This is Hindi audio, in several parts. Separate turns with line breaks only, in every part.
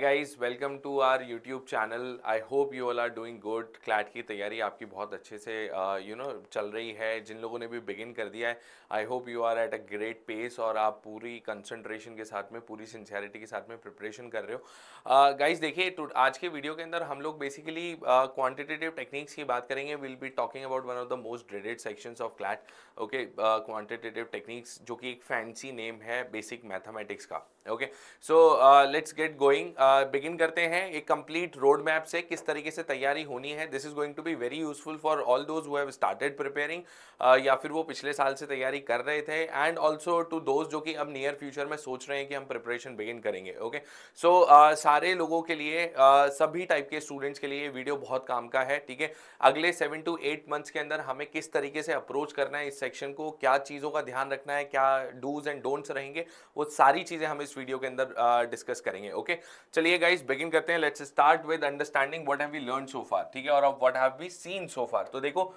Guys, welcome to our YouTube channel. I hope you all are doing good. CLAT की तैयारी आपकी बहुत अच्छे से चल रही है। जिन लोगों ने भी बिगिन कर दिया है, I hope you are at a great pace और आप पूरी कंसंट्रेशन के साथ में, पूरी सिंसियरिटी के साथ में प्रिपरेशन कर रहे हो। गाइस देखिए, आज के वीडियो के अंदर हम लोग बेसिकली क्वांटिटेटिव टेक्निक्स की बात करेंगे। Will be talking about one of the most dreaded sections of CLAT. Okay, quantitative techniques जो कि एक फैंसी नेम है बेसिक मैथमेटिक्स का। Okay, so let's get going. Begin करते हैं एक कंप्लीट रोड मैप से, किस तरीके से तैयारी होनी है। This is going to be very useful for all those who have started preparing, या फिर वो पिछले साल से तैयारी कर रहे थे, एंड ऑल्सो टू दोज जो कि अब नियर फ्यूचर में सोच रहे हैं कि हम प्रिपरेशन बिगिन करेंगे। ओके, सो सारे लोगों के लिए, सभी टाइप के स्टूडेंट्स के लिए ये वीडियो बहुत काम का है। ठीक है, अगले 7 to 8 मंथ्स के अंदर हमें किस तरीके से अप्रोच करना है इस सेक्शन को, क्या चीज़ों का ध्यान रखना है, क्या डूज एंड डोंट्स रहेंगे, वो सारी चीज़ें हम इस वीडियो के अंदर डिस्कस करेंगे। ओके, चलिए गाइस बिगिन करते हैं। Let's start with understanding what have we learn so far. ठीक है, और अब what have we seen so far. तो देखो,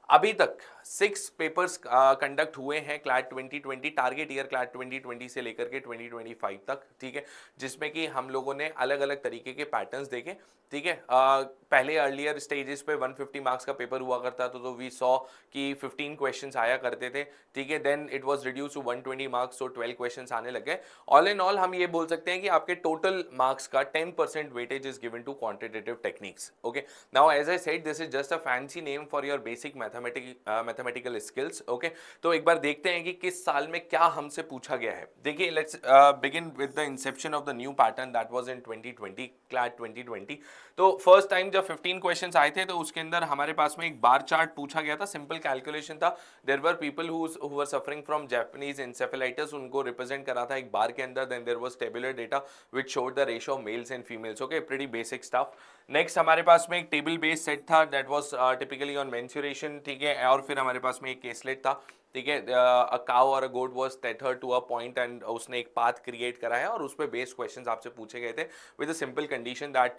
अभी तक 6 पेपर्स कंडक्ट हुए हैं क्लैट 2020, टारगेट ईयर क्लैट 2020 से लेकर के 2025 तक। ठीक है, जिसमें कि हम लोगों ने अलग अलग तरीके के पैटर्न्स देखे। ठीक है, पहले अर्लियर स्टेजेस पे 150 मार्क्स का पेपर हुआ करता था, तो वी सॉ कि 15 क्वेश्चंस आया करते थे। ठीक है, then it was reduce to 120 marks, तो 12 क्वेश्चंस आने लग गए। ऑल इन ऑल हम ये बोल सकते हैं कि आपके टोटल मार्क्स का 10% weightage is given to quantitative techniques. Okay, now as I said, this is just a fancy name for your basic mathematical skills. Okay, तो एक बार देखते हैं कि किस साल में क्या हमसे पूछा गया है। देखिए, let's begin with the Inception of the new pattern that was in 2020, CLAT 2020। तो फर्स्ट टाइम जब 15 क्वेश्चंस आए थे, तो उसके अंदर हमारे पास में एक बार चार्ट पूछा गया था। सिंपल कैलकुलेशन था। There were people who were suffering from Japanese encephalitis, उनको रिप्रेजेंट करा था एक बार के अंदर। Then there was tabular data which showed the ratio of males and females. Okay, pretty basic stuff. Next हमारे पास में एक टेबल बेस्ड सेट था that was typically on mensuration. ठीक है, और फिर हमारे पास में एक केसलेट था। ठीक है, अ काउ और a goat was tethered to a point, and उसने एक पाथ क्रिएट करा है और उस पे बेस्ड क्वेश्चंस आपसे पूछे गए थे with a simple condition that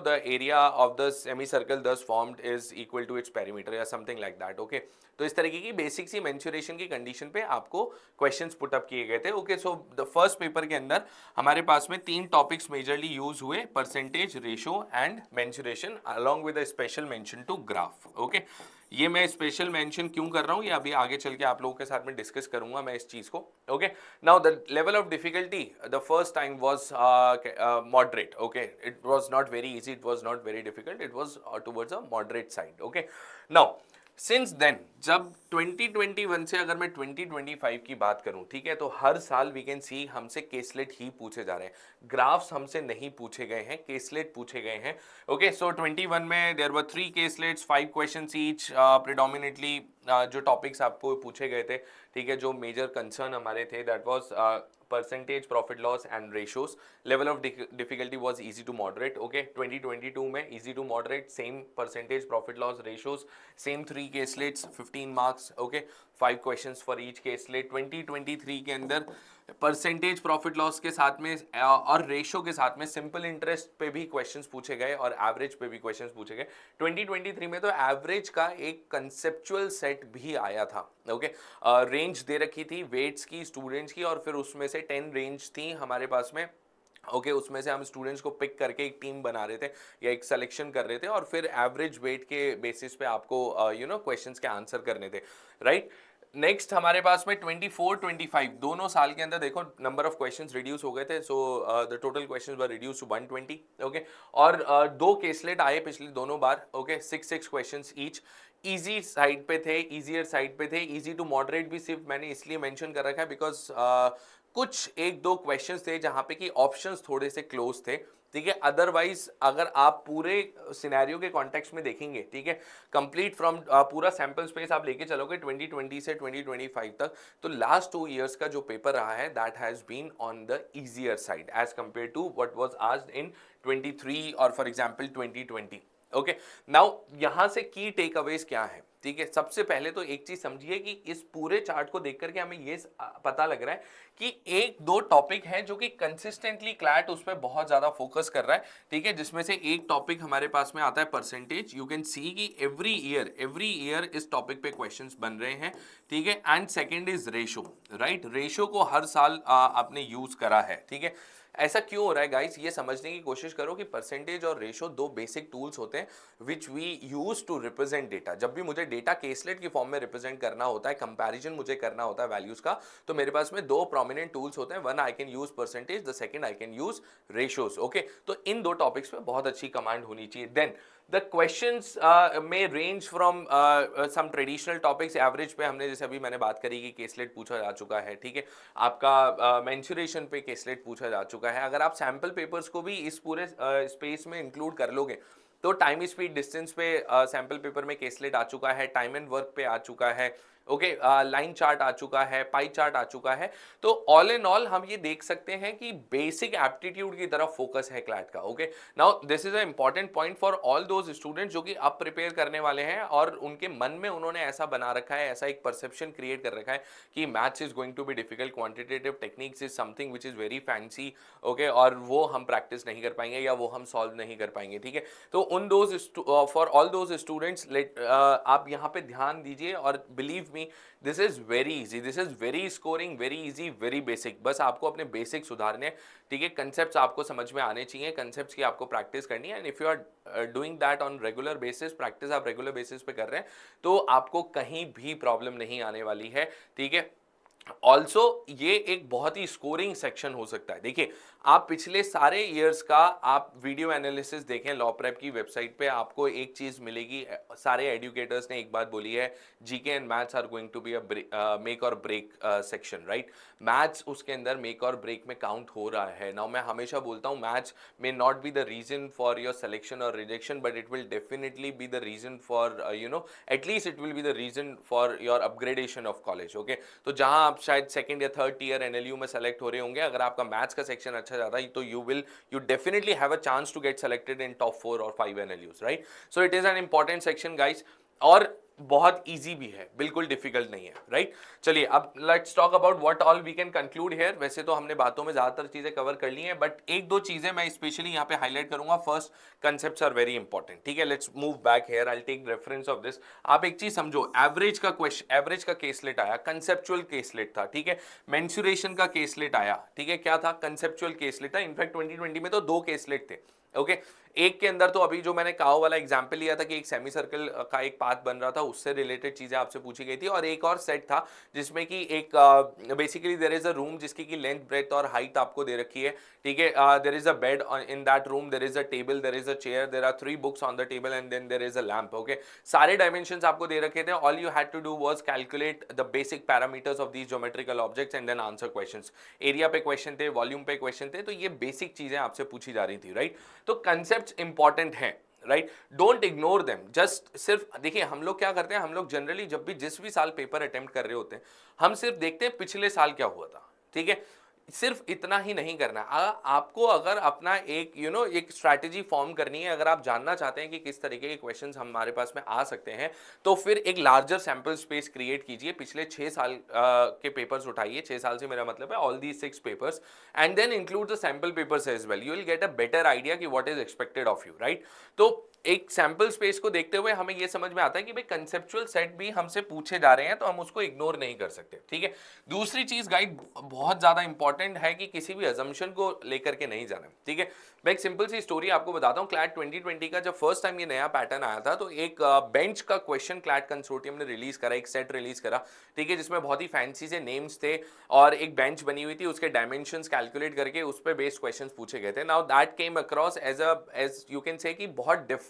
the area of the semi circle thus formed is equal to its perimeter या समथिंग लाइक दैट। ओके, तो इस तरीके की बेसिक सी मेंसुरेशन की कंडीशन पे आपको क्वेश्चंस पुट अप किए गए थे। Okay, so the first paper के अंदर हमारे पास में 3 टॉपिक्स मेजरली यूज हुए: percentage, ratio and mensuration, along with a special mention to graph. Okay, ये मैं स्पेशल मेंशन क्यों कर रहा हूं, ये अभी आगे चल के आप लोगों के साथ में डिस्कस करूंगा मैं इस चीज को। Okay, now the level of difficulty the first time was moderate. Okay, it was not very easy, it was not very difficult, it was towards a moderate side. Okay, now since then, जब 2021 से अगर मैं 2025 की बात करूं, ठीक है, तो हर साल वी कैन सी हमसे केसलेट ही पूछे जा रहे हैं। ग्राफ्स हमसे नहीं पूछे गए हैं, केसलेट पूछे गए हैं। ओके, सो 21 में there were 3 caselets, 5 questions each. Predominantly जो टॉपिक्स आपको पूछे गए थे, ठीक है, जो मेजर कंसर्न हमारे थे, that was percentage, profit loss and ratios. Level of difficulty was easy to moderate. Okay, 2022 में easy to moderate, same percentage, profit loss, ratios, same 3 caselets, 15 marks. Okay, 5 questions for each caselet. 2023 के अंदर परसेंटेज, प्रॉफिट लॉस के साथ में और रेशियो के साथ में सिंपल इंटरेस्ट पे भी क्वेश्चंस पूछे गए और एवरेज पे भी क्वेश्चंस पूछे गए। 2023 में तो एवरेज का एक कंसेप्चुअल सेट भी आया था। ओके, रेंज दे रखी थी वेट्स की, स्टूडेंट्स की, और फिर उसमें से 10 रेंज थी हमारे पास में। ओके, उसमें से हम स्टूडेंट्स को पिक करके एक टीम बना रहे थे या एक सिलेक्शन कर रहे थे, और फिर एवरेज वेट के बेसिस पे आपको क्वेश्चंस के आंसर करने थे, राइट। नेक्स्ट हमारे पास में 24-25 दोनों साल के अंदर देखो नंबर ऑफ क्वेश्चंस रिड्यूस हो गए थे। So the total questions were reduce to 120। Okay, और 2 केसलेट आए पिछले दोनों बार। Okay, 6 questions each. Easy side पे थे, इजियर साइड पे थे। इजी टू मॉडरेट भी सिर्फ मैंने इसलिए मेंशन कर रखा है बिकॉज कुछ एक दो क्वेश्चंस थे जहां पे कि ऑप्शंस थोड़े से क्लोज थे। ठीक है, अदरवाइज अगर आप पूरे सिनेरियो के कॉन्टेक्स्ट में देखेंगे, ठीक है, कंप्लीट फ्रॉम पूरा सैंपल स्पेस आप लेके चलोगे 2020 से 2025 तक, तो लास्ट 2 इयर्स का जो पेपर रहा है that has been on the easier side as compare to what was asked in 23 और फॉर एग्जांपल 2020। ओके, नाउ यहां से की टेक अवेज क्या है? ठीक है, सबसे पहले तो एक चीज समझिए कि इस पूरे चार्ट को देख करके हमें ये पता लग रहा है कि एक दो टॉपिक है जो कि कंसिस्टेंटली क्लैट उस पर बहुत ज्यादा फोकस कर रहा है। ठीक है, जिसमें से एक टॉपिक हमारे पास में आता है परसेंटेज। यू कैन सी कि एवरी ईयर इस टॉपिक पे क्वेश्चंस बन रहे हैं। ठीक है, and second is ratio, right. Ratio को हर साल आपने यूज करा है। ठीक है, ऐसा क्यों हो रहा है गाइस, ये समझने की कोशिश करो कि परसेंटेज और रेशो दो बेसिक टूल्स होते हैं which we use to represent data. जब भी मुझे डेटा केसलेट की फॉर्म में रिप्रेजेंट करना होता है, कंपैरिजन मुझे करना होता है वैल्यूज का, तो मेरे पास में दो प्रोमिनेंट टूल्स होते हैं, one I can use percentage, the second I can use ratios. Okay, तो इन दो टॉपिक्स पे बहुत अच्छी कमांड होनी चाहिए। Then the questions may range from some traditional topics, average पे हमने जैसे अभी मैंने बात करी कि केसलेट पूछा जा चुका है, ठीक है, आपका मेंसुरेशन पे केसलेट पूछा जा चुका है। अगर आप सैंपल पेपर्स को भी इस पूरे स्पेस में इंक्लूड कर लोगे तो टाइम स्पीड डिस्टेंस पे सैंपल पेपर में केसलेट आ चुका है, टाइम एंड वर्क पे आ चुका है, ओके, लाइन चार्ट आ चुका है, पाई चार्ट आ चुका है। तो ऑल इन ऑल हम ये देख सकते हैं कि बेसिक एप्टीट्यूड की तरफ फोकस है क्लैट का। Okay, now this is a important point for all those students जो कि अब प्रिपेयर करने वाले हैं और उनके मन में उन्होंने ऐसा बना रखा है, ऐसा एक परसेप्शन क्रिएट कर रखा है कि maths is going to be difficult, quantitative techniques is something which is very fancy, okay, और वो हम प्रैक्टिस नहीं कर पाएंगे या वो हम सॉल्व नहीं कर पाएंगे, ठीक है। तो उन those for all those students आप यहाँ पे ध्यान दीजिए और believe me this is very easy, this is very scoring, very easy, very basic. बस आपको अपने बेसिक सुधारने, ठीक है, कंसेप्ट्स आपको समझ में आने चाहिए, कंसेप्ट्स की आपको प्रैक्टिस करनी है। And if you are doing that on regular basis, practice आप रेगुलर बेसिस पे कर रहे हैं तो आपको कहीं भी प्रॉब्लम नहीं आने वाली है, ठीक है। ऑल्सो ये एक बहुत ही स्कोरिंग सेक्शन हो सकता है। देखिए, आप पिछले सारे ईयर्स का आप वीडियो एनालिसिस देखें लॉ प्रेप की वेबसाइट पे, आपको एक चीज मिलेगी, सारे एजुकेटर्स ने एक बात बोली है, GK and maths are going to be a make or break section, right. Maths उसके अंदर मेक और ब्रेक में काउंट हो रहा है। नाउ मैं हमेशा बोलता हूँ maths may not be the reason for your selection और rejection, but it will definitely be the reason for at least it will be the reason for your upgradation of college. Okay, तो जहां आप शायद सेकंड या थर्ड टीयर एनएलयू में सेलेक्ट हो रहे होंगे, अगर आपका मैथ्स का सेक्शन अच्छा जाता है तो you definitely have a chance to get selected in top 4 और 5 NLUs, right. So it is an important section guys, और बहुत इजी भी है, बिल्कुल डिफिकल्ट नहीं है, राइट। चलिए अब let's talk about what all we can conclude here. वैसे तो हमने बातों में ज्यादातर चीजें कवर कर ली हैं, बट एक दो चीजें मैं स्पेशली यहाँ पे हाईलाइट करूंगा। First, concepts are very important, ठीक है। Let's move back here, I will take reference of this. आप एक चीज समझो, एवरेज का क्वेश्चन, एवरेज का केसलेट आया, कंसेप्चुअल केसलेट था, ठीक है। मेंसुरेशन का केसलेट आया, ठीक है, क्या था, कंसेप्चुअल केसलेट था। इनफैक्ट 2020 में तो दो केसलेट थे, ओके। एक के अंदर तो अभी जो मैंने काओ वाला एग्जांपल लिया था कि एक सेमी सर्कल का एक पाथ बन रहा था, उससे रिलेटेड चीजें आपसे पूछी गई थी। और एक और सेट था जिसमें कि एक basically there is a room जिसकी की लेंथ, ब्रेथ और हाइट आपको दे रखी है, ठीक है। There is a bed in that room, there is a table, there is a chair, there are 3 books on the table and then there is a lamp, okay. सारे डायमेंशंस आपको दे रखे थे। All you had to do was calculate the basic parameters of these geometrical objects and then answer questions. Area पे क्वेश्चन थे, वॉल्यूम पे क्वेश्चन थे, तो ये बेसिक चीजें आपसे पूछी जा रही थी, राइट। तो कंसेप्ट इंपॉर्टेंट है, right, don't ignore them. Just सिर्फ देखिए, हम लोग क्या करते हैं, हम लोग जनरली जब भी जिस भी साल पेपर अटेम्प्ट कर रहे होते हैं, हम सिर्फ देखते हैं पिछले साल क्या हुआ था, ठीक है। सिर्फ इतना ही नहीं करना। आपको अगर अपना एक एक स्ट्रैटेजी फॉर्म करनी है, अगर आप जानना चाहते हैं कि किस तरीके के क्वेश्चंस हमारे पास में आ सकते हैं, तो फिर एक लार्जर सैंपल स्पेस क्रिएट कीजिए। पिछले 6 साल के पेपर्स उठाइए, 6 साल से मेरा मतलब है all the 6 papers, and then include the sample papers as well. You will get a better idea कि what is expected of you, right. तो एक सैंपल स्पेस को देखते हुए हमें यह समझ में आता है कि भाई कंसेप्चुअल सेट भी हमसे पूछे जा रहे हैं, तो हम उसको इग्नोर नहीं कर सकते, ठीक है। दूसरी चीज गाइड बहुत ज्यादा इंपॉर्टेंट है कि किसी भी अजम्पशन को लेकर के नहीं जाना, ठीक है। मैं एक सिंपल सी स्टोरी आपको बताता हूँ। क्लैट 2020 का जब फर्स्ट टाइम ये नया पैटर्न आया था, तो एक बेंच का क्वेश्चन क्लैट कंसोर्टियम ने रिलीज करा, एक सेट रिलीज करा, ठीक है, जिसमें बहुत ही फैंसी से नेम्स थे और एक बेंच बनी हुई थी, उसके डायमेंशंस कैलकुलेट करके उस पर बेस्ड क्वेश्चंस पूछे गए थे। Now that came across as you can say कि बहुत डिफरेंट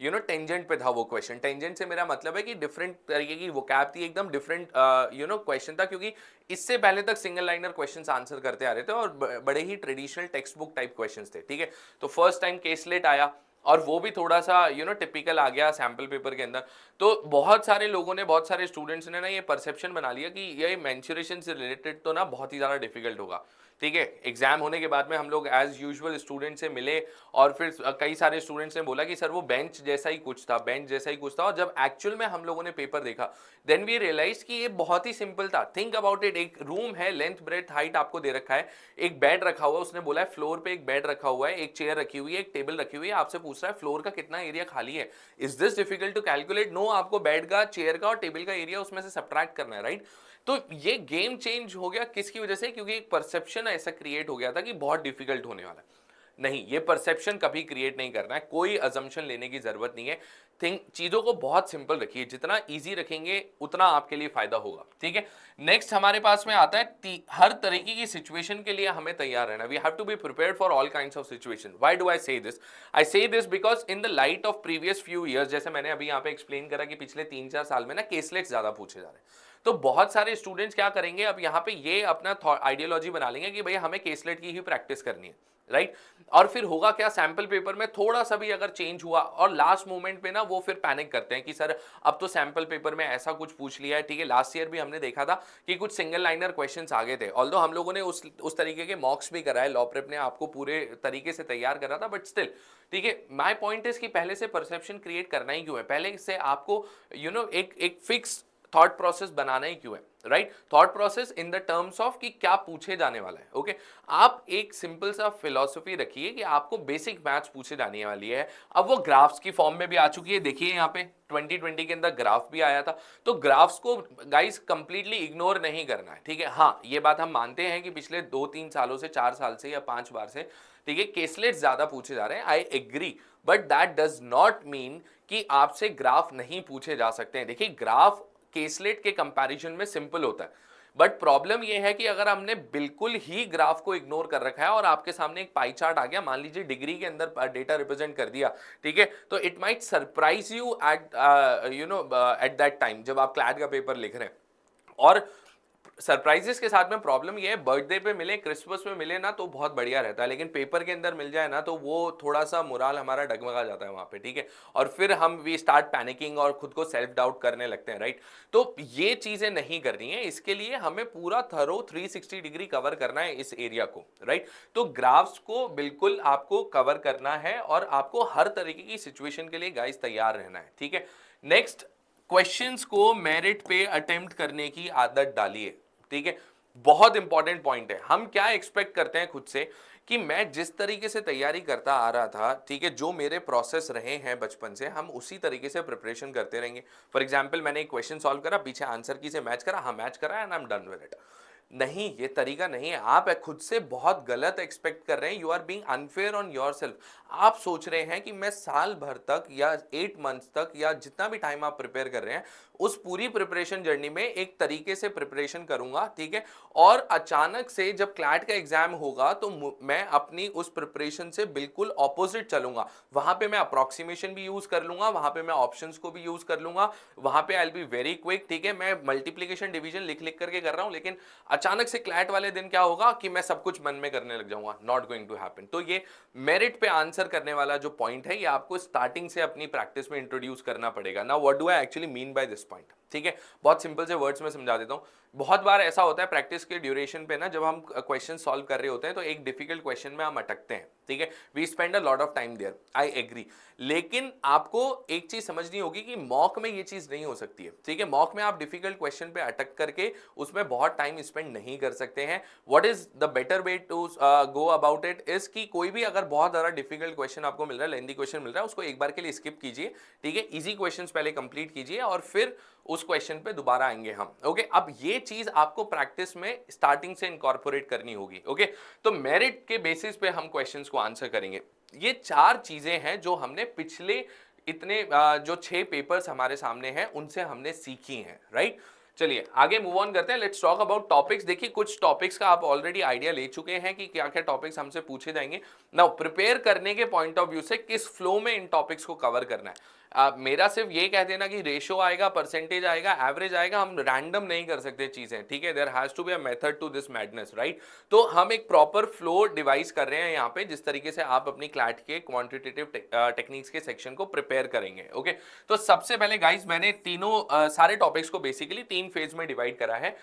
टेंजेंट पे था वो क्वेश्चन। टेंजेंट से मेरा मतलब है कि डिफरेंट तरीके की वोकैब थी, एकदम डिफरेंट क्वेश्चन था, क्योंकि इससे पहले तक सिंगल लाइनर क्वेश्चंस आंसर करते आ रहे थे और बड़े ही traditional text book type questions थे, ठीक है। तो फर्स्ट टाइम केसलेट आया और वो भी थोड़ा सा टिपिकल आ गया सैंपल पेपर के अंदर। तो बहुत सारे लोगों ने, बहुत सारे स्टूडेंट्स ने ना ये परसेप्शन बना लिया कि ये मेंसुरेशन से रिलेटेड तो ना बहुत ही ज़्यादा डिफिकल्ट होगा, ठीक है। एग्जाम होने के बाद में हम लोग एज यूजुअल स्टूडेंट से मिले और फिर कई सारे स्टूडेंट्स ने बोला कि सर वो बेंच जैसा ही कुछ था, बेंच जैसा ही कुछ था। और जब एक्चुअल में हम लोगों ने पेपर देखा, देन वी रियलाइज कि ये बहुत ही सिंपल था। थिंक अबाउट इट, एक रूम है, लेंथ ब्रेथ हाइट आपको दे रखा है, एक बेड रखा हुआ है, उसने बोला है फ्लोर पे एक बेड रखा हुआ है, एक चेयर रखी हुई है, एक टेबल रखी हुई है, आपसे पूछ रहा है फ्लोर का कितना एरिया खाली है। Is this difficult to calculate? No, आपको बेड का, चेयर का और टेबल का एरिया उसमें से सब्ट्रैक्ट करना है, राइट। तो ये गेम चेंज हो गया किसकी वजह से? क्योंकि एक परसेप्शन ऐसा क्रिएट हो गया था कि बहुत डिफिकल्ट होने वाला है। नहीं, ये परसेप्शन कभी क्रिएट नहीं करना है, कोई अजम्पशन लेने की जरूरत नहीं है। थिंक, चीजों को बहुत सिंपल रखिए, जितना इजी रखेंगे उतना आपके लिए फायदा होगा, ठीक है। नेक्स्ट हमारे पास में आता है हर तरीके की सिचुएशन के लिए हमें तैयार रहना। We have to be prepared for all kinds of situation. Why do I say this because in the light of previous few years, जैसे मैंने अभी यहाँ पे एक्सप्लेन करा कि पिछले 3-4 साल में ना केसलेट्स ज्यादा पूछे जा रहे हैं। तो बहुत सारे स्टूडेंट्स क्या करेंगे, अब यहाँ पे ये अपना आइडियोलॉजी बना लेंगे कि भैया हमें केसलेट की ही प्रैक्टिस करनी है, राइट। और फिर होगा क्या, सैंपल पेपर में थोड़ा सा भी अगर चेंज हुआ और लास्ट मोमेंट पे ना वो फिर पैनिक करते हैं कि सर अब तो सैंपल पेपर में ऐसा कुछ पूछ लिया है, ठीक है। लास्ट ईयर भी हमने देखा था कि कुछ सिंगल लाइनर क्वेश्चंस आ गए थे, ऑल्दो हम लोगों ने उस तरीके के मॉक्स भी कराए, लॉ प्रेप ने आपको पूरे तरीके से तैयार करा था, बट स्टिल, ठीक है। माय पॉइंट इज कि पहले से परसेप्शन क्रिएट करना ही क्यों है, पहले से आपको एक फिक्स थॉट प्रोसेस बनाना ही क्यों है, right. Thought process in the terms of कि क्या पूछे जाने वाला है, ओके। आप एक सिंपल सा फिलॉसफी रखिए कि आपको बेसिक मैथ्स पूछे जाने वाली है। अब वो ग्राफ्स की फॉर्म में भी आ चुकी है, देखिए यहाँ पे 2020 के अंदर ग्राफ भी आया था। तो ग्राफ्स को गाइस कंप्लीटली इग्नोर नहीं करना है, ठीक है। हाँ, ये बात हम मानते हैं कि पिछले 2-3 सालों से, 4 साल से या 5 बार से, ठीक है, केसलेट्स ज्यादा पूछे जा रहे हैं, I agree, but that does not mean कि आपसे ग्राफ नहीं पूछे जा सकते हैं। देखिए, ग्राफ केसलेट के कंपैरिजन में सिंपल होता है, बट प्रॉब्लम यह है कि अगर हमने बिल्कुल ही ग्राफ को इग्नोर कर रखा है और आपके सामने एक पाई चार्ट आ गया, मान लीजिए डिग्री के अंदर डेटा रिप्रेजेंट कर दिया, ठीक है, तो it might surprise you at at that time जब आप क्लैट का पेपर लिख रहे हैं। और सरप्राइजेस के साथ में प्रॉब्लम ये है, बर्थडे पे मिले, क्रिसमस में मिले ना तो बहुत बढ़िया रहता है, लेकिन पेपर के अंदर मिल जाए ना तो वो थोड़ा सा मोराल हमारा डगमगा जाता है वहां पे, ठीक है। और फिर हम वी स्टार्ट पैनिकिंग और खुद को सेल्फ डाउट करने लगते हैं, राइट। तो ये चीजें नहीं करनी है, इसके लिए हमें पूरा थरो 360 डिग्री कवर करना है इस एरिया को, राइट। तो ग्राफ्स को बिल्कुल आपको कवर करना है और आपको हर तरीके की सिचुएशन के लिए गाइस तैयार रहना है, ठीक है। नेक्स्ट, क्वेश्चंस को मेरिट पे अटेम्प्ट करने की आदत डालिए, ठीक है। बहुत इंपॉर्टेंट पॉइंट है। हम क्या एक्सपेक्ट करते हैं खुद से कि मैं जिस तरीके से तैयारी करता आ रहा था, ठीक है, जो मेरे प्रोसेस रहे हैं बचपन से, हम उसी तरीके से प्रिपरेशन करते रहेंगे। फॉर एग्जांपल, मैंने एक क्वेश्चन सॉल्व करा, पीछे आंसर की से मैच करा, हाँ मैच करा and I am done with it. नहीं, ये तरीका नहीं है। आप खुद से बहुत गलत एक्सपेक्ट कर रहे हैं, you are being unfair on yourself. आप सोच रहे हैं कि मैं साल भर तक या 8 मंथ्स तक या जितना भी टाइम आप प्रिपेयर कर रहे हैं, उस पूरी प्रिपरेशन जर्नी में एक तरीके से प्रिपरेशन करूंगा, ठीक है। और अचानक से जब क्लैट का एग्जाम होगा तो मैं अपनी उस प्रिपरेशन से बिल्कुल ऑपोजिट चलूंगा। वहां पे मैं अप्रोक्सीमेशन भी यूज कर लूंगा, वहां पे मैं ऑप्शंस को भी यूज कर लूंगा, वहां पे I will be very quick, ठीक है। मैं मल्टीप्लीकेशन डिवीजन लिख लिख करके कर रहा हूं, लेकिन अचानक से क्लैट वाले दिन क्या होगा कि मैं सब कुछ मन में करने लग जाऊंगा। Not going to happen. तो ये मेरिट पे आंसर करने वाला जो पॉइंट है, ये आपको स्टार्टिंग से अपनी प्रैक्टिस में इंट्रोड्यूस करना पड़ेगा। Now what do I actually mean by this point, ठीक है। बहुत सिंपल से वर्ड्स में समझा देता हूं। बहुत बार ऐसा होता है प्रैक्टिस के ड्यूरेशन पे ना, जब हम क्वेश्चन सॉल्व कर रहे होते हैं तो एक डिफिकल्ट क्वेश्चन में हम अटकते हैं, ठीक है। We spend a lot of time there, I agree. लेकिन आपको एक चीज समझनी होगी कि मॉक में ये चीज नहीं हो सकती है, ठीक है। मॉक में आप डिफिकल्ट क्वेश्चन पे अटक करके उसमें बहुत टाइम स्पेंड नहीं कर सकते हैं। What is the better way to go about it is कि कोई भी अगर बहुत ज्यादा डिफिकल्ट क्वेश्चन आपको मिल रहा है, लेंथी क्वेश्चन मिल रहा है, उसको एक बार के लिए स्किप कीजिए, ठीक है। इजी क्वेश्चंस पहले कंप्लीट कीजिए और फिर उस क्वेश्चन पे दोबारा आएंगे हम, ओके। अब ये चीज आपको प्रैक्टिस में स्टार्टिंग से इनकॉर्पोरेट करनी होगी, ओके। तो मेरिट के बेसिस पे हम क्वेश्चंस को आंसर करेंगे। ये 4 चीजें हैं जो हमने पिछले इतने जो 6 पेपर्स हमारे सामने हैं उनसे हमने सीखी हैं, राइट। चलिए आगे मूव ऑन करते हैं। Let's talk about topics. देखिए, कुछ टॉपिक्स का आप ऑलरेडी आइडिया ले चुके हैं कि क्या क्या टॉपिक्स हमसे पूछे जाएंगे। नाउ प्रिपेयर करने के पॉइंट ऑफ व्यू से किस फ्लो में इन टॉपिक्स को कवर करना है। मेरा सिर्फ ये कह देना कि रेशो आएगा, परसेंटेज आएगा, एवरेज आएगा, हम रैंडम नहीं कर सकते चीजें, ठीक है। There has to be a method to this madness, right. तो हम एक प्रॉपर फ्लो डिवाइस कर रहे हैं यहाँ पे, जिस तरीके से आप अपनी क्लैट के क्वांटिटेटिव टेक्निक्स के सेक्शन को प्रिपेयर करेंगे, ओके। तो सबसे पहले गाइस, मैंने तीनों सारे टॉपिक्स को बेसिकली 3 फेज में डिवाइड करा है।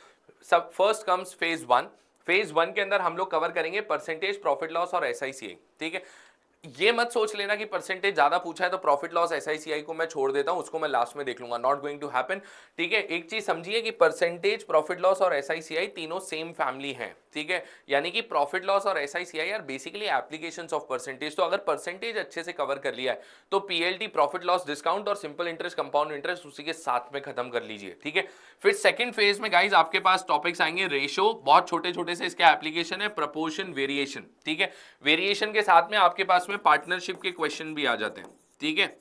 सब फर्स्ट कम्स फेज 1। फेज 1 के अंदर हम लोग कवर करेंगे परसेंटेज, प्रॉफिट लॉस और एसआईसीआई, ठीक है। ये मत सोच लेना कि परसेंटेज ज्यादा पूछा है तो प्रॉफिट लॉस एसआईसीआई को मैं छोड़ देता हूं, उसको मैं लास्ट में देख लूंगा। नॉट गोइंग टू हैपन, ठीक है। एक चीज समझिए कि परसेंटेज, प्रॉफिट लॉस और एसआईसीआई तीनों सेम फैमिली हैं, ठीक है, यानी कि प्रॉफिट लॉस और SICI are basically applications of percentage. तो अगर परसेंटेज अच्छे से कवर कर लिया है तो पीएलटी, प्रॉफिट लॉस डिस्काउंट और सिंपल इंटरेस्ट, कंपाउंड इंटरेस्ट उसी के साथ में खत्म कर लीजिए। ठीक है, फिर सेकंड फेज में गाइस आपके पास टॉपिक्स आएंगे रेशो, बहुत छोटे छोटे से इसके एप्लीकेशन है, प्रपोर्शन, वेरिएशन। ठीक है, वेरिएशन के साथ में आपके पास में पार्टनरशिप के क्वेश्चन भी आ जाते हैं। ठीक है,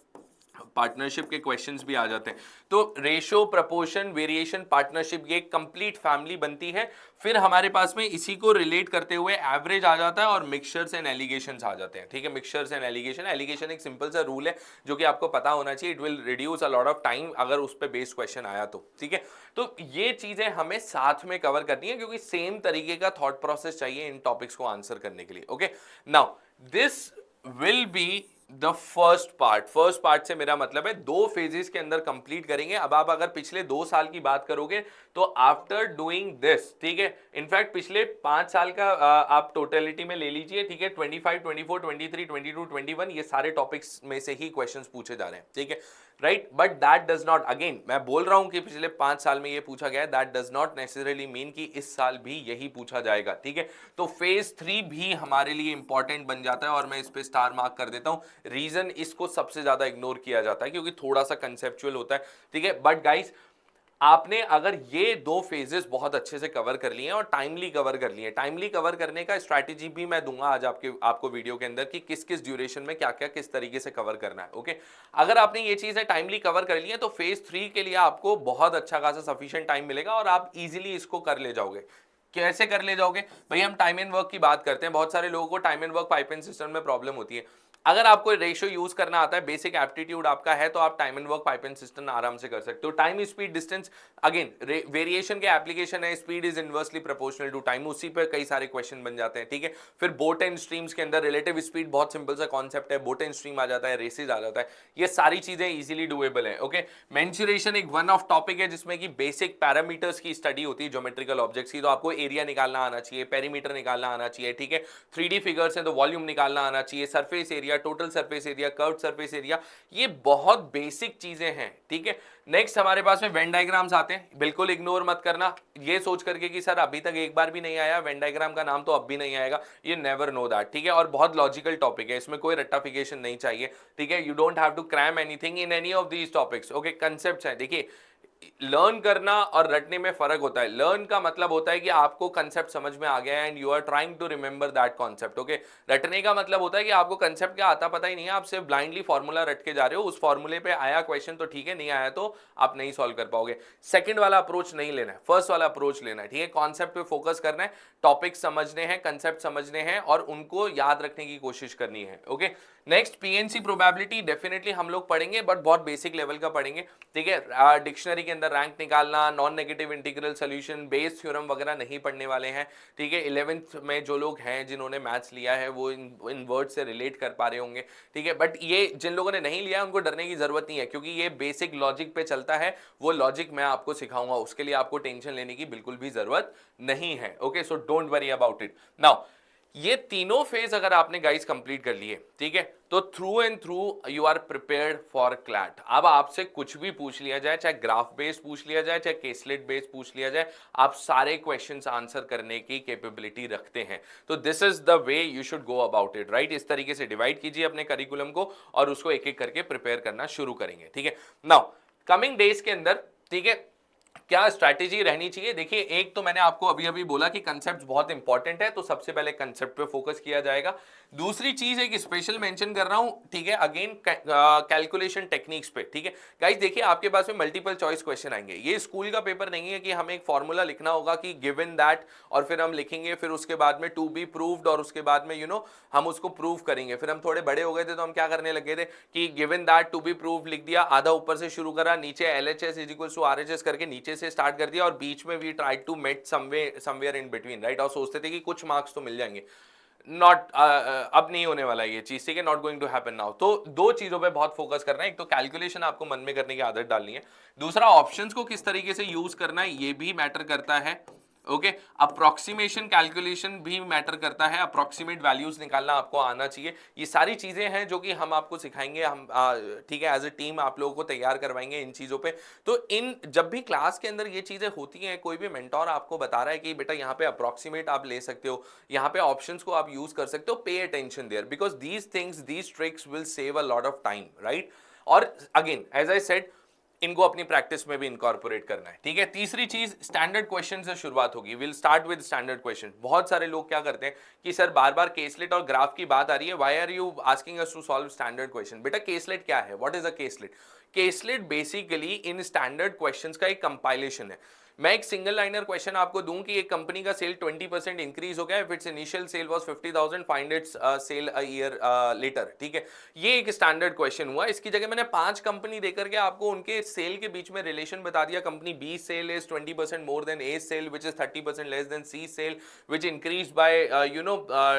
पार्टनरशिप के क्वेश्चंस भी आ जाते हैं। तो रेशो, प्रपोर्शन, वेरिएशन, पार्टनरशिप, ये कंप्लीट फैमिली बनती है। फिर हमारे पास में इसी को रिलेट करते हुए एवरेज आ जाता है और मिक्सचर्स एंड एलिगेशंस आ जाते हैं। ठीक है, मिक्सचर्स एंड एलिगेशन, एलिगेशन एक सिंपल सा रूल है जो कि आपको पता होना चाहिए, it will reduce a lot of time अगर उस पर बेस्ड क्वेश्चन आया तो। ठीक है, तो ये चीजें हमें साथ में कवर करनी है क्योंकि सेम तरीके का थॉट प्रोसेस चाहिए इन टॉपिक्स को आंसर करने के लिए। Okay, now this will be the first part से मेरा मतलब है 2 फेजेस के अंदर कंप्लीट करेंगे। अब आप अगर पिछले 2 साल की बात करोगे तो आफ्टर डूइंग दिस, ठीक है, इनफैक्ट पिछले 5 साल का आप टोटलिटी में ले लीजिए। ठीक है, 25, 24, 23, 22, 21 ये सारे टॉपिक्स में से ही क्वेश्चंस पूछे जा रहे हैं। ठीक है, right, but that does not, again मैं बोल रहा हूं कि पिछले 5 साल में ये पूछा गया है, that does not necessarily mean कि इस साल भी यही पूछा जाएगा। ठीक है, तो फेज 3 भी हमारे लिए इंपॉर्टेंट बन जाता है और मैं इस पे स्टार मार्क कर देता हूं। रीजन इसको सबसे ज्यादा इग्नोर किया जाता है क्योंकि थोड़ा सा कंसेप्चुअल होता है। ठीक है, बट गाइस आपने अगर ये 2 फेजेस बहुत अच्छे से कवर कर लिए हैं और टाइमली कवर कर लिए हैं, टाइमली कवर करने का स्ट्रैटेजी भी मैं दूंगा आज आपको वीडियो के अंदर कि किस किस ड्यूरेशन में क्या क्या किस तरीके से कवर करना है। ओके, अगर आपने ये चीजें टाइमली कवर कर ली है तो फेज 3 के लिए आपको बहुत अच्छा खासा सफिशिएंट टाइम मिलेगा और आप इजीली इसको कर ले जाओगे। कैसे कर ले जाओगे भाई, हम टाइम एंड वर्क की बात करते हैं, बहुत सारे लोगों को time and work pipeline system में प्रॉब्लम होती है। अगर आपको रेशियो यूज करना आता है, बेसिक एप्टीट्यूड आपका है, तो आप time and work pipeline system आराम से कर सकते हो। Time, speed, distance, again variation के एप्लीकेशन है, speed is inversely proportional to time, उसी पर कई सारे क्वेश्चन बन जाते हैं। ठीक है, फिर बोट एंड स्ट्रीम्स के अंदर रिलेटिव स्पीड बहुत सिंपल सा कॉन्सेप्ट है, बोट एंड स्ट्रीम आ जाता है, रेसेज आ जाता है, ये सारी चीजें इजीली डुएबल है। ओके, मेंसुरेशन एक वन ऑफ टॉपिक है जिसमें कि बेसिक पैरामीटर्स की स्टडी होती है ज्योमेट्रिकल ऑब्जेक्ट्स की, तो आपको एरिया निकालना आना चाहिए, पेरीमीटर निकालना आना चाहिए। ठीक है, 3D फिगर्स हैं तो वॉल्यूम निकालना आना चाहिए, surface area, total surface area, curved surface area, ये बहुत बेसिक चीजें हैं। ठीक है, नेक्स्ट हमारे पास में वेन डायग्राम्स आते हैं, बिल्कुल इग्नोर मत करना ये सोच करके कि सर अभी तक एक बार भी नहीं आया वेन डायग्राम का नाम तो अब भी नहीं आएगा, ये नेवर नो दैट। ठीक है, और बहुत लॉजिकल टॉपिक है, इसमें कोई रट्टाफिकेशन नहीं चाहिए। ठीक है, you don't have to cram anything in any of these topics. Okay, concepts हैं, देखिए लर्न करना और रटने में फर्क होता है। लर्न का मतलब होता है कि आपको कंसेप्ट समझ में आ गया है and you are trying to remember that concept. Okay, रटने का मतलब होता है कि आपको कंसेप्ट क्या आता पता ही नहीं है, आप सिर्फ ब्लाइंडली फॉर्मूला रट के जा रहे हो, उस फॉर्मूले पे आया क्वेश्चन तो ठीक है, नहीं आया तो आप नहीं सॉल्व कर पाओगे। सेकंड वाला अप्रोच नहीं लेना है, फर्स्ट वाला अप्रोच लेना है। ठीक है, कॉन्सेप्ट पे फोकस करना है, टॉपिक समझने हैं, कंसेप्ट समझने हैं और उनको याद रखने की कोशिश करनी है। Okay, next PNC probability definitely हम लोग पढ़ेंगे बट बहुत बेसिक लेवल का पढ़ेंगे। ठीक है, डिक्शनरी के अंदर रैंक निकालना, non negative integral solution, Bayes theorem वगैरह नहीं पढ़ने वाले हैं। ठीक है, 11th में जो लोग हैं जिन्होंने मैथ्स लिया है वो इन वर्ड से रिलेट कर पा रहे होंगे। ठीक है, बट ये जिन लोगों ने नहीं लिया उनको डरने की जरूरत नहीं है क्योंकि ये बेसिक लॉजिक पे चलता है, वो लॉजिक मैं आपको सिखाऊंगा, उसके लिए आपको टेंशन लेने की बिल्कुल भी जरूरत नहीं है। Okay, so don't worry about it. Now ये तीनों फेज अगर आपने गाइस कंप्लीट कर लिए, ठीक है, तो through and through you are prepared for CLAT. अब आपसे कुछ भी पूछ लिया जाए, चाहे ग्राफ बेस्ड पूछ लिया जाए, चाहे केसलेट बेस्ड पूछ लिया जाए, आप सारे क्वेश्चंस आंसर करने की कैपेबिलिटी रखते हैं। तो this is the way you should go about it, right. इस तरीके से डिवाइड कीजिए अपने करिकुलम को और उसको एक एक करके प्रिपेयर करना शुरू करेंगे। ठीक है, नाउ कमिंग डेज के अंदर, ठीक है, क्या स्ट्रैटेजी रहनी चाहिए। देखिए, एक तो मैंने आपको अभी अभी बोला कि कंसेप्ट बहुत इंपॉर्टेंट है, तो सबसे पहले कंसेप्ट पे फोकस किया जाएगा। दूसरी चीज एक स्पेशल मेंशन कर रहा हूं, ठीक है, अगेन कैलकुलेशन टेक्निक्स पे। ठीक है गाइस, देखिए आपके पास में मल्टीपल चॉइस क्वेश्चन आएंगे, ये स्कूल का पेपर नहीं है कि हमें एक फॉर्मूला लिखना होगा कि गिवन दैट और फिर हम लिखेंगे, फिर उसके बाद में टू बी प्रूव्ड और उसके बाद में हम उसको प्रूव करेंगे। फिर हम थोड़े बड़े हो गए थे तो हम क्या करने लगे थे कि given that to be proved लिख दिया, आधा ऊपर से शुरू करा, नीचे LHS is equal to RHS करके नीचे से स्टार्ट कर दिया और बीच में we try to meet somewhere in between, right. और सोचते थे कि कुछ मार्क्स तो मिल जाएंगे। नॉट अब नहीं होने वाला ये चीज, ठीक है, not going to happen now. तो दो चीजों पे बहुत फोकस करना है, एक तो कैलकुलेशन आपको मन में करने की आदत डालनी है, दूसरा ऑप्शंस को किस तरीके से यूज करना है ये भी मैटर करता है। ओके, अप्रोक्सीमेशन कैलकुलेशन भी मैटर करता है, अप्रोक्सीमेट वैल्यूज निकालना आपको आना चाहिए। ये सारी चीजें हैं जो कि हम आपको सिखाएंगे, हम ठीक है एज अ टीम आप लोगों को तैयार करवाएंगे इन चीजों पे। तो इन जब भी क्लास के अंदर ये चीजें होती हैं, कोई भी मेंटोर आपको बता रहा है कि बेटा यहाँ पे अप्रोक्सीमेट आप ले सकते हो, यहाँ पे ऑप्शंस को आप यूज कर सकते हो, pay attention there, because these things, these tricks will save a lot of time, right. और अगेन एज आई सेड, इनको अपनी प्रैक्टिस में भी इनकॉर्पोरेट करना है, ठीक है। तीसरी चीज, स्टैंडर्ड क्वेश्चन से शुरुआत होगी। Will start with standard question. बहुत सारे लोग क्या करते हैं कि सर बार बार केसलेट और ग्राफ की बात आ रही है, why are you asking us to solve standard question. बेटा केसलेट क्या है, what is a caselet? Caselet basically इन स्टैंडर्ड क्वेश्चंस का एक कंपाइलेशन है। मैं एक सिंगल लाइनर क्वेश्चन आपको दूं कि एक कंपनी का सेल 20% इंक्रीज हो गया, if its initial sale was 50,000, find its sale a year later, ठीक है। ये एक स्टैंडर्ड क्वेश्चन हुआ। इसकी जगह मैंने 5 कंपनी देकर के आपको उनके सेल के बीच में रिलेशन बता दिया। Company B sale is 20% more than A sale, which is 30% less than C sale, which increase by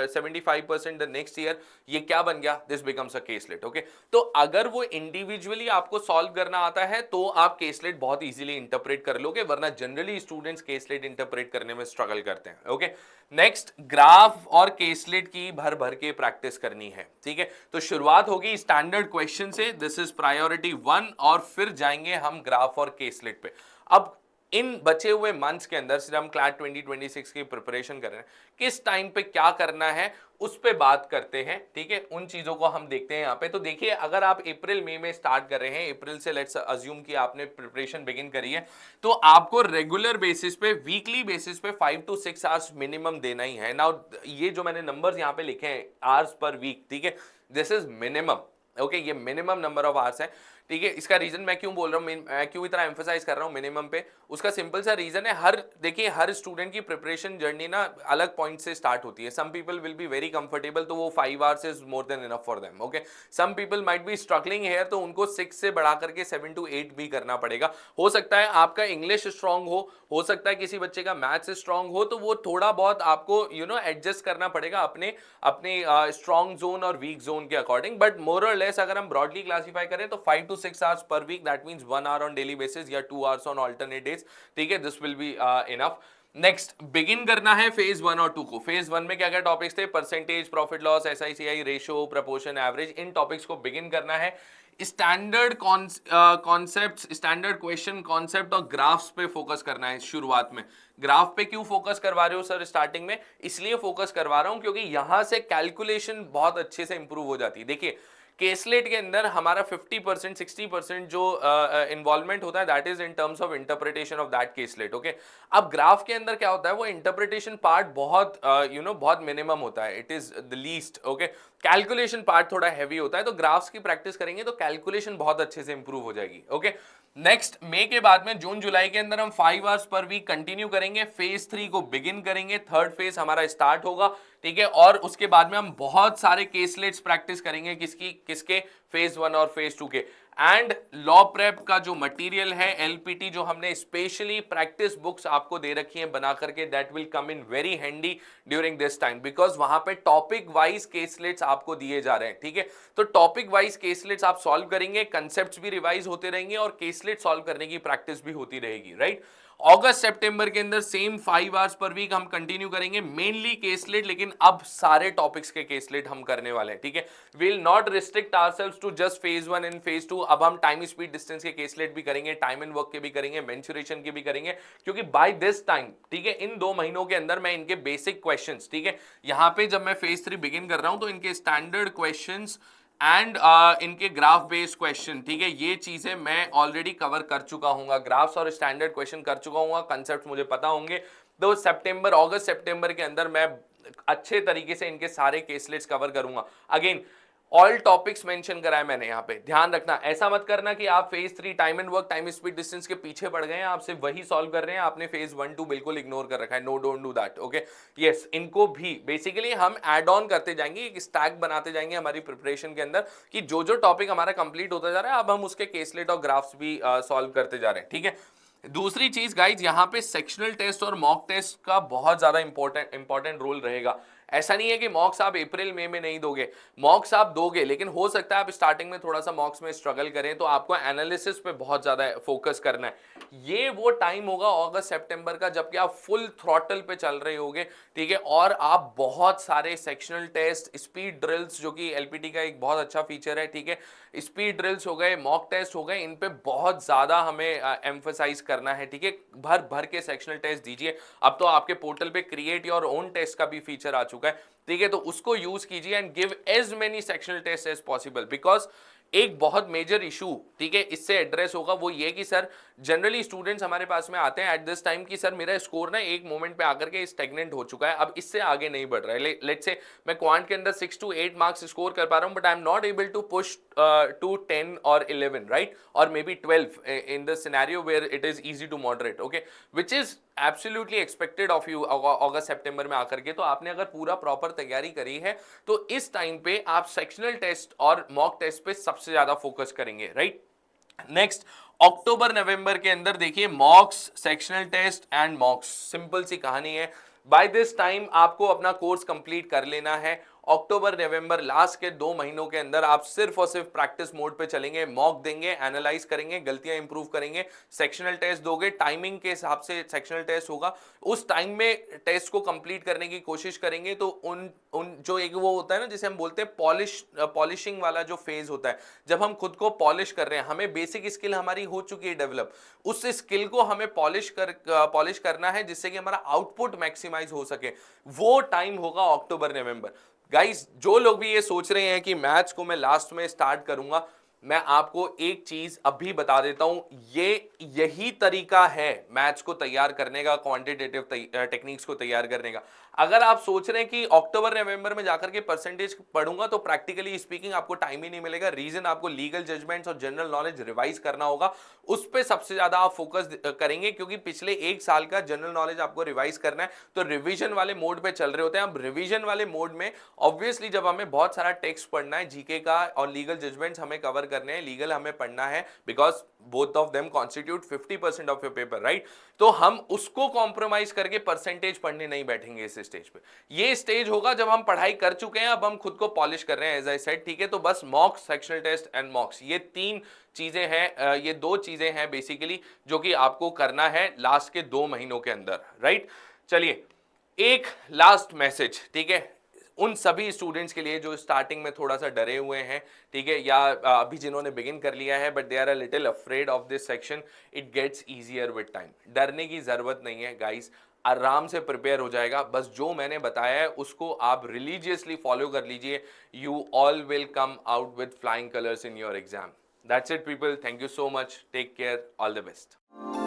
75% the next year. ये क्या बन गया? This becomes a caselet, okay. तो अगर वो इंडिविजुअली आपको सॉल्व करना आता है तो आप केसलेट बहुत इजीली इंटरप्रेट कर लोगे, वरना जनरली स्टूडेंट्स केसलेट इंटरप्रेट करने में स्ट्रगल करते हैं, ओके। नेक्स्ट, ग्राफ और केसलेट की भर भर के प्रैक्टिस करनी है, ठीक है। तो शुरुआत होगी स्टैंडर्ड क्वेश्चन से, दिस इज प्रायोरिटी 1, और फिर जाएंगे हम ग्राफ और केसलेट पे। अब इन बचे हुए मंथ्स के अंदर, सिर्फ हम क्लैट 2026 की प्रिपरेशन कर रहे हैं, किस टाइम पे क्या करना है उस पे बात करते हैं, ठीक है। उन चीजों को हम देखते हैं यहाँ पे। तो देखिए, अगर आप अप्रैल मई में स्टार्ट कर रहे हैं, अप्रैल से लेट्स अज्यूम कि आपने प्रिपरेशन बिगिन करी है, तो आपको रेगुलर बेसिस पे, वीकली बेसिस पे 5 to 6 आवर्स मिनिमम देना ही है। नाउ ये जो मैंने नंबर्स यहाँ पे लिखे हैं, आवर्स पर वीक, ठीक है, दिस इज मिनिमम, ओके। ये मिनिमम नंबर ऑफ आवर्स है, ठीक है। इसका रीजन मैं क्यों बोल रहा हूँ, मैं क्यों इतना एम्फसाइज कर रहा हूँ मिनिमम पे, उसका सिंपल सा रीजन है, देखिए हर स्टूडेंट की प्रिपरेशन जर्नी ना अलग पॉइंट से स्टार्ट होती है। Some people will be very comfortable, तो वो 5 hours is more than enough for them, okay. Some people might be struggling here, तो उनको 6 से बढ़ा करके 7 to 8 भी करना पड़ेगा। हो सकता है आपका इंग्लिश स्ट्रांग हो सकता है किसी बच्चे का मैथ्स स्ट्रांग हो, तो वो थोड़ा बहुत आपको एडजस्ट करना पड़ेगा अपने अपने स्ट्रांग जोन और वीक जोन के अकॉर्डिंग। बट मोर और लेस अगर हम ब्रॉडली क्लासीफाई करें तो 5 to 6 hours per week, that means 1 hour on daily basis या 2 आवर्स ऑन अल्टरनेट डेज, ठीक है। This will be enough. Next, begin करना है फेज 1 और 2 को। फेज 1 में क्या क्या टॉपिक्स थे? Percentage, profit loss, SICI ratio, proportion, average. इन टॉपिक्स को बिगिन करना है। Standard concepts, standard question concept और ग्राफ्स पे फोकस करना है शुरुआत में। ग्राफ पे क्यों फोकस करवा रहे हो सर स्टार्टिंग में? इसलिए फोकस करवा रहा हूं क्योंकि यहां से कैलकुलेशन बहुत अच्छे से इंप्रूव हो जाती है। देखिए, केसलेट के अंदर हमारा 50% 60% जो इन्वॉल्वमेंट होता है, that is in terms of interpretation of that caselet, okay. अब ग्राफ के अंदर क्या होता है, वो इंटरप्रिटेशन पार्ट बहुत बहुत मिनिमम होता है, it is the least, okay. Calculation part थोड़ा हैवी होता है, तो ग्राफ्स की प्रैक्टिस करेंगे तो कैलकुलेशन बहुत अच्छे से इंप्रूव हो जाएगी, ओके। नेक्स्ट, मई के बाद में जून जुलाई के अंदर हम 5 आवर्स पर वीक कंटिन्यू करेंगे। फेज 3 को बिगिन करेंगे, थर्ड फेज हमारा स्टार्ट होगा, ठीक है। और उसके बाद में हम बहुत सारे केसलेट्स प्रैक्टिस करेंगे, किसके? फेज 1 और फेज 2 के। एंड लॉ प्रेप का जो मटेरियल है, एलपीटी, जो हमने स्पेशली प्रैक्टिस बुक्स आपको दे रखी हैं बना करके, that will come in very handy during this time, because वहां पे टॉपिक वाइज केसलेट्स आपको दिए जा रहे हैं, ठीक है। तो टॉपिक वाइज केसलेट्स आप सॉल्व करेंगे, कंसेप्ट्स भी रिवाइज होते रहेंगे और केसलेट सॉल्व करने की प्रैक्टिस भी होती रहेगी, राइट। अगस्त सितंबर के अंदर सेम 5 आवर्स पर वीक हम कंटिन्यू करेंगे, मेनली केसलेट, लेकिन अब सारे टॉपिक्स के केसलेट हम करने वाले हैं, ठीक है। Will not restrict ourselves to just phase 1 and phase 2। अब हम टाइम स्पीड डिस्टेंस के केसलेट भी करेंगे, टाइम एंड वर्क के भी करेंगे, मेंसुरेशन के भी करेंगे, क्योंकि बाय दिस टाइम, ठीक है, इन 2 महीनों के अंदर मैं इनके बेसिक क्वेश्चंस, ठीक है, यहां पे जब मैं फेज 3 बिगिन कर रहा हूं तो इनके स्टैंडर्ड क्वेश्चंस एंड इनके ग्राफ बेस्ड क्वेश्चन, ठीक है, ये चीजें मैं ऑलरेडी कवर कर चुका हूँ। ग्राफ्स और स्टैंडर्ड क्वेश्चन कर चुका हूँ, कंसेप्ट मुझे पता होंगे। तो अगस्त सितंबर के अंदर मैं अच्छे तरीके से इनके सारे केसलेट्स कवर करूंगा। अगेन, ऑल टॉपिक्स मेंशन करा है मैंने यहाँ पे, ध्यान रखना। ऐसा मत करना कि आप phase 3 time and work, time speed distance के पीछे पड़ गए हैं, आप सिर्फ वही सॉल्व कर रहे हैं, आपने फेज 1 2 बिल्कुल इग्नोर कर रखा है। No, don't do that, okay. Yes, इनको भी बेसिकली हम एड ऑन करते जाएंगे, एक स्टैक बनाते जाएंगे हमारी प्रिपरेशन के अंदर, कि जो जो टॉपिक हमारा कंप्लीट होता जा रहा है, अब हम उसके केसलेट और ग्राफ्स भी सॉल्व करते जा रहे हैं, ठीक है। दूसरी चीज गाइज, यहाँ पे सेक्शनल टेस्ट और मॉक टेस्ट का बहुत ज्यादा इंपॉर्टेंट रोल रहेगा। ऐसा नहीं है कि मॉक्स आप अप्रैल मई में नहीं दोगे, मॉक्स आप दोगे, लेकिन हो सकता है आप स्टार्टिंग में थोड़ा सा मॉक्स में स्ट्रगल करें, तो आपको एनालिसिस पे बहुत ज्यादा फोकस करना है। ये वो टाइम होगा अगस्त सितंबर का जबकि आप फुल थ्रॉटल पे चल रहे होगे, ठीक है, और आप बहुत सारे सेक्शनल टेस्ट, स्पीड ड्रिल्स जो कि एलपीटी का एक बहुत अच्छा फीचर है, ठीक है, स्पीड ड्रिल्स हो गए, मॉक टेस्ट हो गए, इन पे बहुत ज्यादा हमें एम्फसाइज करना है, ठीक है, भर भर के सेक्शनल टेस्ट दीजिए। अब तो आपके पोर्टल पे क्रिएट योर ओन टेस्ट का भी फीचर आ चुका है, ठीक है, तो उसको यूज कीजिए and give as many sectional test as possible, because एक बहुत मेजर इशू, ठीक है, इससे एड्रेस होगा, वो ये कि सर जनरली स्टूडेंट्स हमारे पास में आते हैं एट दिस टाइम कि सर मेरा स्कोर ना एक मोमेंट पे आकर के स्टेगनेंट हो चुका है, अब इससे आगे नहीं बढ़ रहा है। लेट्स से मैं क्वांट के अंदर 6 to 8 मार्क्स स्कोर कर पा रहा हूं, but I am not able to push to 10 और 11, राइट, और maybe 12 in the scenario where it is easy to moderate, okay, which is absolutely expected of you अगस्त सितंबर में आकर के। तो आपने अगर पूरा प्रॉपर तैयारी करी है तो इस टाइम पे आप सेक्शनल टेस्ट और मॉक टेस्ट पे सबसे ज्यादा फोकस करेंगे, राइट। नेक्स्ट, अक्टूबर नवंबर के अंदर देखिए mocks, sectional test and mocks, simple सी कहानी है। बाय दिस टाइम आपको अपना कोर्स कंप्लीट कर लेना है। अक्टूबर नवंबर लास्ट के 2 महीनों के अंदर आप सिर्फ और सिर्फ प्रैक्टिस मोड पे चलेंगे, मॉक देंगे, एनालाइज करेंगे, गलतियां इंप्रूव करेंगे, सेक्शनल टेस्ट दोगे, टाइमिंग के हिसाब से सेक्शनल टेस्ट होगा, उस टाइम में टेस्ट को कंप्लीट करने की कोशिश करेंगे। तो उन उन जो एक वो होता है ना जिसे हम बोलते हैं पॉलिशिंग वाला जो फेज होता है, जब हम खुद को पॉलिश कर रहे हैं, हमें बेसिक स्किल हमारी हो चुकी है डेवलप, उस स्किल को हमें पॉलिश करना है जिससे कि हमारा आउटपुट मैक्सिमाइज हो सके, वो टाइम होगा अक्टूबर नवंबर। गाइस, जो लोग भी ये सोच रहे हैं कि मैथ्स को मैं लास्ट में स्टार्ट करूंगा, मैं आपको एक चीज अभी बता देता हूं, यही तरीका है मैथ्स को तैयार करने का, क्वांटिटेटिव टेक्निक्स को तैयार करने का। अगर आप सोच रहे हैं कि अक्टूबर नवंबर में जाकर के परसेंटेज पढ़ूंगा तो प्रैक्टिकली स्पीकिंग आपको टाइम ही नहीं मिलेगा। रीजन, आपको लीगल जजमेंट्स और जनरल नॉलेज रिवाइज करना होगा, उस पर सबसे ज्यादा आप फोकस करेंगे, क्योंकि पिछले 1 साल का जनरल नॉलेज आपको रिवाइज करना है। तो रिवीजन वाले मोड पे चल रहे होते हैं। अब रिवीजन वाले मोड में ऑब्वियसली जब हमें बहुत सारा टेक्स्ट पढ़ना है, जीके का और लीगल जजमेंट्स हमें कवर करने हैं, लीगल हमें पढ़ना है, because both of them constitute 50% of your paper, right. तो हम उसको कॉम्प्रोमाइज करके परसेंटेज पढ़ने नहीं बैठेंगे इस स्टेज पे। ये स्टेज होगा जब हम पढ़ाई कर चुके हैं, अब हम खुद को पॉलिश कर रहे हैं, एज आई सेड, ठीक है। तो बस mocks, sectional test and mocks, ये 3 चीजें हैं, ये 2 चीजें हैं बेसिकली जो कि आपको करना है लास्ट के 2 महीनों के अंदर, राइट। चलिए, एक लास्ट मैसेज, ठीक है, उन सभी स्टूडेंट्स के लिए जो स्टार्टिंग में थोड़ा सा डरे हुए हैं, ठीक है, या अभी जिन्होंने बिगिन कर लिया है but they are a little afraid of this section, it gets easier with time. डरने की जरूरत नहीं है गाइस, आराम से प्रिपेयर हो जाएगा। बस जो मैंने बताया है उसको आप रिलीजियसली फॉलो कर लीजिए, you all will come out with flying colours in your exam. That's it people, thank you so much, take care, all the best.